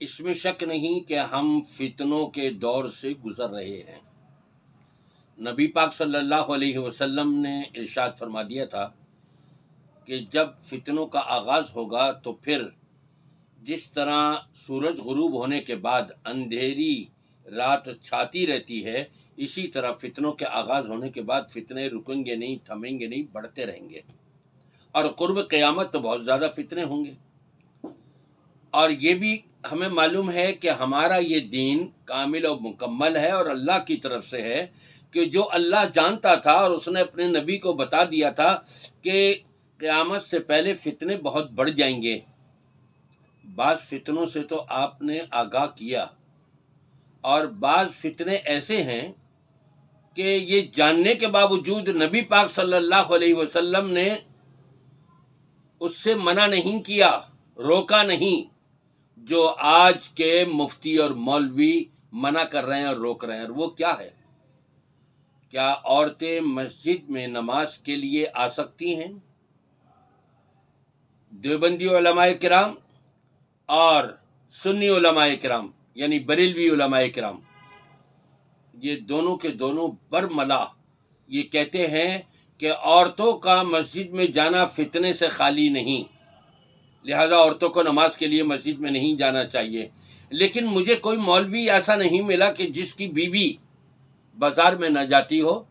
اس میں شک نہیں کہ ہم فتنوں کے دور سے گزر رہے ہیں۔ نبی پاک صلی اللہ علیہ وسلم نے ارشاد فرما دیا تھا کہ جب فتنوں کا آغاز ہوگا تو پھر جس طرح سورج غروب ہونے کے بعد اندھیری رات چھاتی رہتی ہے، اسی طرح فتنوں کے آغاز ہونے کے بعد فتنے رکیں گے نہیں، تھمیں گے نہیں، بڑھتے رہیں گے، اور قرب قیامت تو بہت زیادہ فتنے ہوں گے۔ اور یہ بھی ہمیں معلوم ہے کہ ہمارا یہ دین کامل و مکمل ہے اور اللہ کی طرف سے ہے، کہ جو اللہ جانتا تھا اور اس نے اپنے نبی کو بتا دیا تھا کہ قیامت سے پہلے فتنے بہت بڑھ جائیں گے۔ بعض فتنوں سے تو آپ نے آگاہ کیا، اور بعض فتنے ایسے ہیں کہ یہ جاننے کے باوجود نبی پاک صلی اللہ علیہ وسلم نے اس سے منع نہیں کیا، روکا نہیں، جو آج کے مفتی اور مولوی منع کر رہے ہیں اور روک رہے ہیں۔ اور وہ کیا ہے؟ کیا عورتیں مسجد میں نماز کے لیے آ سکتی ہیں؟ دیوبندی علماء کرام اور سنی علماء کرام یعنی بریلوی علماء کرام، یہ دونوں کے دونوں برملا یہ کہتے ہیں کہ عورتوں کا مسجد میں جانا فتنے سے خالی نہیں، لہذا عورتوں کو نماز کے لیے مسجد میں نہیں جانا چاہیے۔ لیکن مجھے کوئی مولوی ایسا نہیں ملا کہ جس کی بیوی بازار میں نہ جاتی ہو،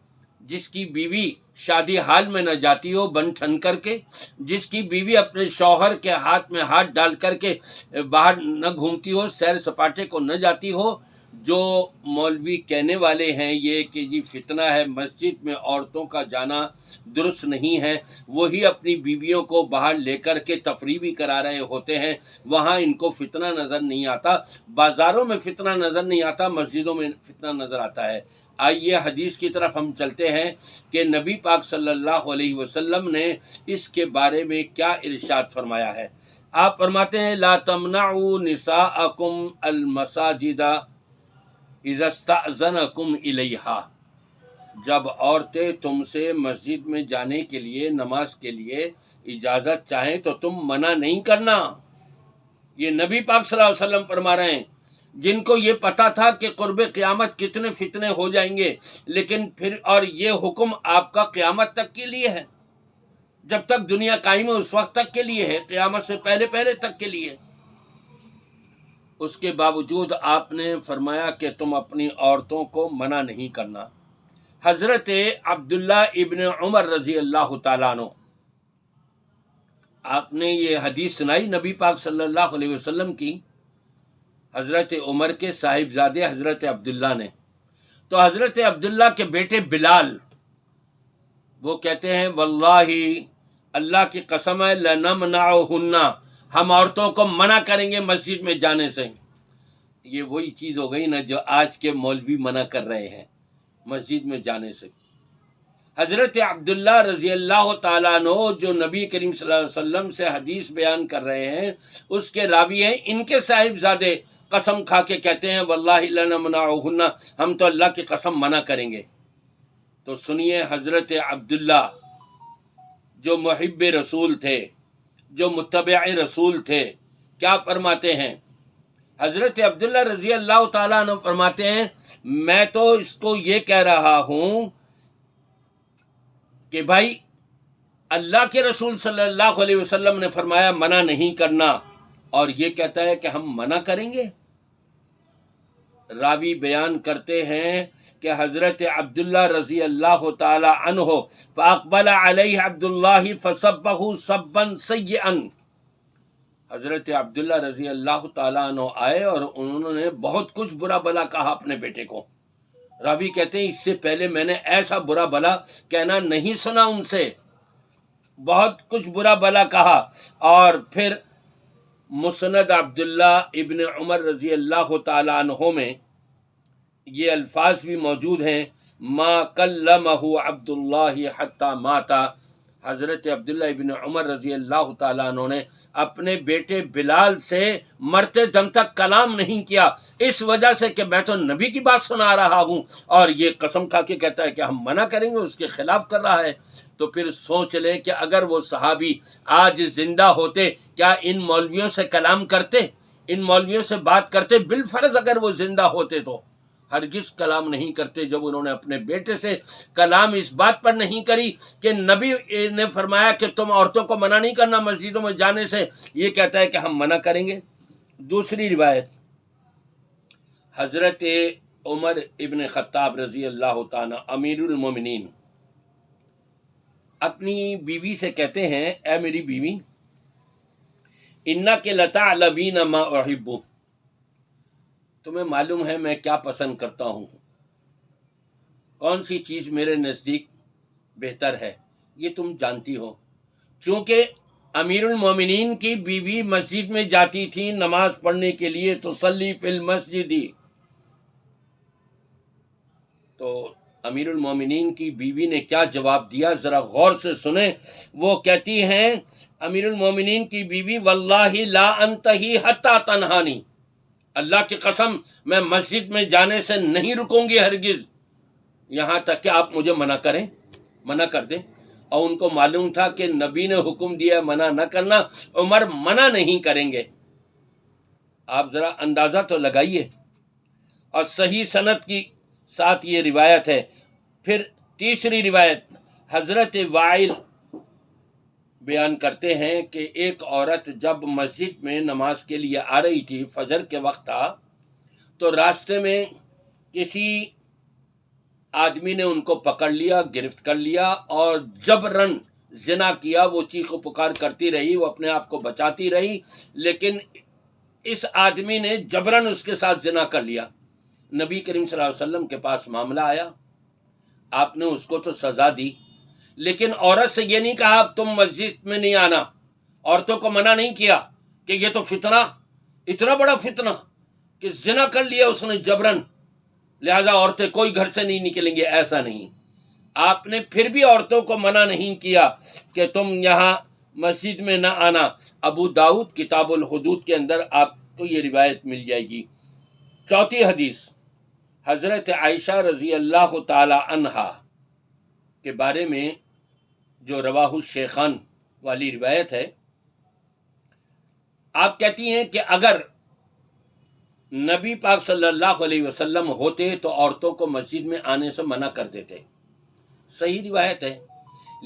جس کی بیوی شادی حال میں نہ جاتی ہو بن ٹھن کر کے، جس کی بیوی اپنے شوہر کے ہاتھ میں ہاتھ ڈال کر کے باہر نہ گھومتی ہو، سیر سپاٹے کو نہ جاتی ہو۔ جو مولوی کہنے والے ہیں یہ کہ جی فتنہ ہے، مسجد میں عورتوں کا جانا درست نہیں ہے، وہی اپنی بیویوں کو باہر لے کر کے تفریح بھی کرا رہے ہوتے ہیں، وہاں ان کو فتنہ نظر نہیں آتا۔ بازاروں میں فتنہ نظر نہیں آتا، مسجدوں میں فتنہ نظر آتا ہے۔ آئیے حدیث کی طرف ہم چلتے ہیں کہ نبی پاک صلی اللہ علیہ وسلم نے اس کے بارے میں کیا ارشاد فرمایا ہے۔ آپ فرماتے ہیں لا تمنعوا نساءکم المساجد اذا استأذنکم الیہا، جب عورتیں تم سے مسجد میں جانے کے لیے، نماز کے لیے اجازت چاہیں تو تم منع نہیں کرنا۔ یہ نبی پاک صلی اللہ علیہ وسلم فرما رہے ہیں، جن کو یہ پتا تھا کہ قرب قیامت کتنے فتنے ہو جائیں گے، لیکن پھر اور یہ حکم آپ کا قیامت تک کے لیے ہے، جب تک دنیا قائم ہے اس وقت تک کے لیے ہے، قیامت سے پہلے پہلے تک کے لیے۔ اس کے باوجود آپ نے فرمایا کہ تم اپنی عورتوں کو منع نہیں کرنا۔ حضرت عبداللہ ابن عمر رضی اللہ تعالیٰ عنہ، آپ نے یہ حدیث سنائی نبی پاک صلی اللہ علیہ وسلم کی حضرت عمر کے صاحبزادے حضرت عبداللہ نے، تو حضرت عبداللہ کے بیٹے بلال وہ کہتے ہیں واللہ اللہ کی قسم ہے لنمنعہن، ہم عورتوں کو منع کریں گے مسجد میں جانے سے۔ یہ وہی چیز ہو گئی نا جو آج کے مولوی منع کر رہے ہیں مسجد میں جانے سے۔ حضرت عبداللہ رضی اللہ تعالیٰ عنہ جو نبی کریم صلی اللہ علیہ وسلم سے حدیث بیان کر رہے ہیں، اس کے راوی ہیں، ان کے صاحبزادے قسم کھا کے کہتے ہیں واللہ لنمنعہن، ہم تو اللہ کی قسم منع کریں گے۔ تو سنیے حضرت عبداللہ جو محب رسول تھے، جو متبع رسول تھے، کیا فرماتے ہیں؟ حضرت عبداللہ رضی اللہ تعالیٰ عنہ فرماتے ہیں میں تو اس کو یہ کہہ رہا ہوں کہ بھائی اللہ کے رسول صلی اللہ علیہ وسلم نے فرمایا منع نہیں کرنا، اور یہ کہتا ہے کہ ہم منع کریں گے۔ راوی بیان کرتے ہیں کہ حضرت عبداللہ رضی اللہ تعالی عنہ فاقبل علیہ عبداللہ فسبہ سبا سیئا، حضرت عبداللہ رضی اللہ تعالیٰ عنہ آئے اور انہوں نے بہت کچھ برا بلا کہا اپنے بیٹے کو۔ راوی کہتے ہیں اس سے پہلے میں نے ایسا برا بلا کہنا نہیں سنا ان سے، بہت کچھ برا بلا کہا۔ اور پھر مسند عبداللہ ابن عمر رضی اللہ تعالیٰ عنہ میں یہ الفاظ بھی موجود ہیں ما کلمہ عبداللہ حتی ماتا، حضرت عبداللہ ابن عمر رضی اللہ تعالیٰ عنہ نے اپنے بیٹے بلال سے مرتے دم تک کلام نہیں کیا، اس وجہ سے کہ میں تو نبی کی بات سنا رہا ہوں، اور یہ قسم کھا کے کہتا ہے کہ ہم منع کریں گے، اس کے خلاف کر رہا ہے۔ تو پھر سوچ لیں کہ اگر وہ صحابی آج زندہ ہوتے کیا ان مولویوں سے کلام کرتے؟ ان مولویوں سے بات کرتے، بالفرض اگر وہ زندہ ہوتے تو ہرگز کلام نہیں کرتے جب انہوں نے اپنے بیٹے سے کلام اس بات پر نہیں کری کہ نبی نے فرمایا کہ تم عورتوں کو منع نہیں کرنا مسجدوں میں جانے سے، یہ کہتا ہے کہ ہم منع کریں گے۔ دوسری روایت، حضرت عمر ابن خطاب رضی اللہ تعالیٰ امیر المومنین اپنی بیوی سے کہتے ہیں، اے میری بیوی، اِنَّکِ لَتَعْلَمِینَ مَا أُحِبُّ، تمہیں معلوم ہے میں کیا پسند کرتا ہوں، کون سی چیز میرے نزدیک بہتر ہے، یہ تم جانتی ہو۔ چونکہ امیر المومنین کی بیوی مسجد میں جاتی تھی نماز پڑھنے کے لیے، تصلی فی المسجد، تو امیر المومنین کی بیوی نے کیا جواب دیا ذرا غور سے سنیں۔ وہ کہتی ہیں امیر المومنین کی بیوی، واللہ لا انتہی حتی تنہانی، اللہ کی قسم میں مسجد میں جانے سے نہیں رکوں گی ہرگز، یہاں تک کہ آپ مجھے منع کر دیں۔ اور ان کو معلوم تھا کہ نبی نے حکم دیا منع نہ کرنا، عمر منع نہیں کریں گے۔ آپ ذرا اندازہ تو لگائیے، اور صحیح سند کی ساتھ یہ روایت ہے۔ پھر تیسری روایت، حضرت وائل بیان کرتے ہیں کہ ایک عورت جب مسجد میں نماز کے لیے آ رہی تھی، فجر کے وقت تھا، تو راستے میں کسی آدمی نے ان کو پکڑ لیا، گرفت کر لیا اور جبراً زنا کیا۔ وہ چیخ و پکار کرتی رہی، وہ اپنے آپ کو بچاتی رہی، لیکن اس آدمی نے جبراً اس کے ساتھ زنا کر لیا۔ نبی کریم صلی اللہ علیہ وسلم کے پاس معاملہ آیا، آپ نے اس کو تو سزا دی، لیکن عورت سے یہ نہیں کہا اب تم مسجد میں نہیں آنا، عورتوں کو منع نہیں کیا کہ یہ تو فتنہ، اتنا بڑا فتنہ کہ زنا کر لیا اس نے جبراً، لہذا عورتیں کوئی گھر سے نہیں نکلیں گے، ایسا نہیں۔ آپ نے پھر بھی عورتوں کو منع نہیں کیا کہ تم یہاں مسجد میں نہ آنا۔ ابو داؤد کتاب الحدود کے اندر آپ کو یہ روایت مل جائے گی۔ چوتھی حدیث، حضرت عائشہ رضی اللہ تعالی عنہا کے بارے میں جو رواہ الشیخان والی روایت ہے، آپ کہتی ہیں کہ اگر نبی پاک صلی اللہ علیہ وسلم ہوتے تو عورتوں کو مسجد میں آنے سے منع کر دیتے، صحیح روایت ہے،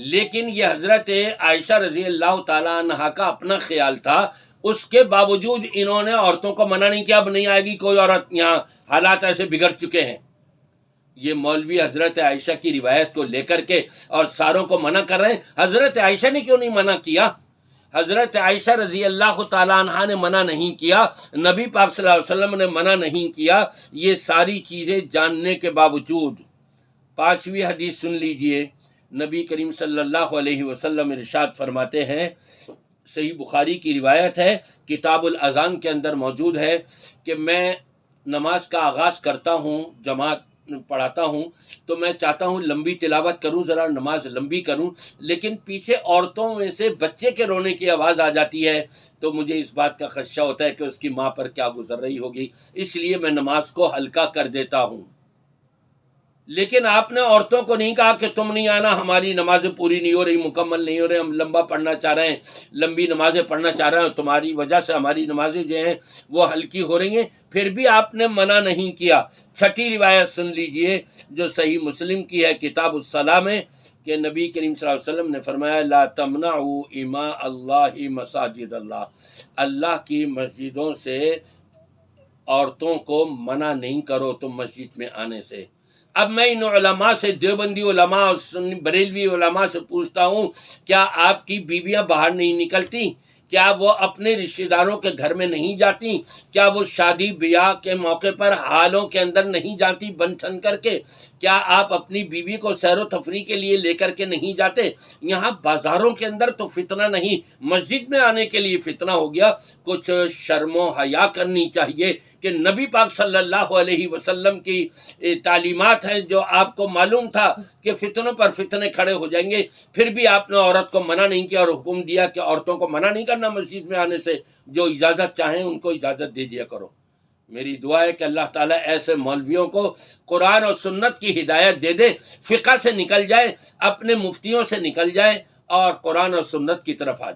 لیکن یہ حضرت عائشہ رضی اللہ تعالیٰ عنہا کا اپنا خیال تھا، اس کے باوجود انہوں نے عورتوں کو منع نہیں کیا، اب نہیں آئے گی کوئی عورت یہاں، حالات ایسے بگڑ چکے ہیں۔ یہ مولوی حضرت عائشہ کی روایت کو لے کر کے اور ساروں کو منع کر رہے ہیں۔ حضرت عائشہ نے کیوں نہیں منع کیا؟ حضرت عائشہ رضی اللہ تعالیٰ عنہا نے منع نہیں کیا، نبی پاک صلی اللہ علیہ وسلم نے منع نہیں کیا، یہ ساری چیزیں جاننے کے باوجود۔ پانچویں حدیث سن لیجئے، نبی کریم صلی اللہ علیہ وسلم ارشاد فرماتے ہیں، صحیح بخاری کی روایت ہے، کتاب الاذان کے اندر موجود ہے کہ میں نماز کا آغاز کرتا ہوں، جماعت پڑھاتا ہوں تو میں چاہتا ہوں لمبی تلاوت کروں، ذرا نماز لمبی کروں، لیکن پیچھے عورتوں میں سے بچے کے رونے کی آواز آ جاتی ہے تو مجھے اس بات کا خدشہ ہوتا ہے کہ اس کی ماں پر کیا گزر رہی ہوگی، اس لیے میں نماز کو ہلکا کر دیتا ہوں۔ لیکن آپ نے عورتوں کو نہیں کہا کہ تم نہیں آنا، ہماری نمازیں پوری نہیں ہو رہی، مکمل نہیں ہو رہی، ہم لمبا پڑھنا چاہ رہے ہیں، لمبی نمازیں پڑھنا چاہ رہے ہیں، تمہاری وجہ سے ہماری نمازیں جو ہیں وہ ہلکی ہو رہی ہیں، پھر بھی آپ نے منع نہیں کیا۔ چھٹی روایت سن لیجئے جو صحیح مسلم کی ہے، کتاب الصلاۃ میں، کہ نبی کریم صلی اللہ علیہ وسلم نے فرمایا، لا تمنعوا اماء اللہ مساجد اللہ، اللہ کی مسجدوں سے عورتوں کو منع نہیں کرو تم مسجد میں آنے سے۔ اب میں ان علماء سے، دیوبندی علماء اور بریلوی علماء سے پوچھتا ہوں، کیا آپ کی بیویاں باہر نہیں نکلتی؟ کیا وہ اپنے رشتہ داروں کے گھر میں نہیں جاتی؟ کیا وہ شادی بیاہ کے موقع پر حالوں کے اندر نہیں جاتی بن ٹھن کر کے؟ کیا آپ اپنی بیوی کو سیر و تفریح کے لیے لے کر کے نہیں جاتے؟ یہاں بازاروں کے اندر تو فتنہ نہیں، مسجد میں آنے کے لیے فتنہ ہو گیا۔ کچھ شرم و حیا کرنی چاہیے کہ نبی پاک صلی اللہ علیہ وسلم کی تعلیمات ہیں جو آپ کو معلوم تھا کہ فتنوں پر فتنے کھڑے ہو جائیں گے، پھر بھی آپ نے عورت کو منع نہیں کیا اور حکم دیا کہ عورتوں کو منع نہیں کرنا مسجد میں آنے سے، جو اجازت چاہیں ان کو اجازت دے دیا کرو۔ میری دعا ہے کہ اللہ تعالیٰ ایسے مولویوں کو قرآن اور سنت کی ہدایت دے دے، فقہ سے نکل جائے، اپنے مفتیوں سے نکل جائے اور قرآن اور سنت کی طرف آ جائے۔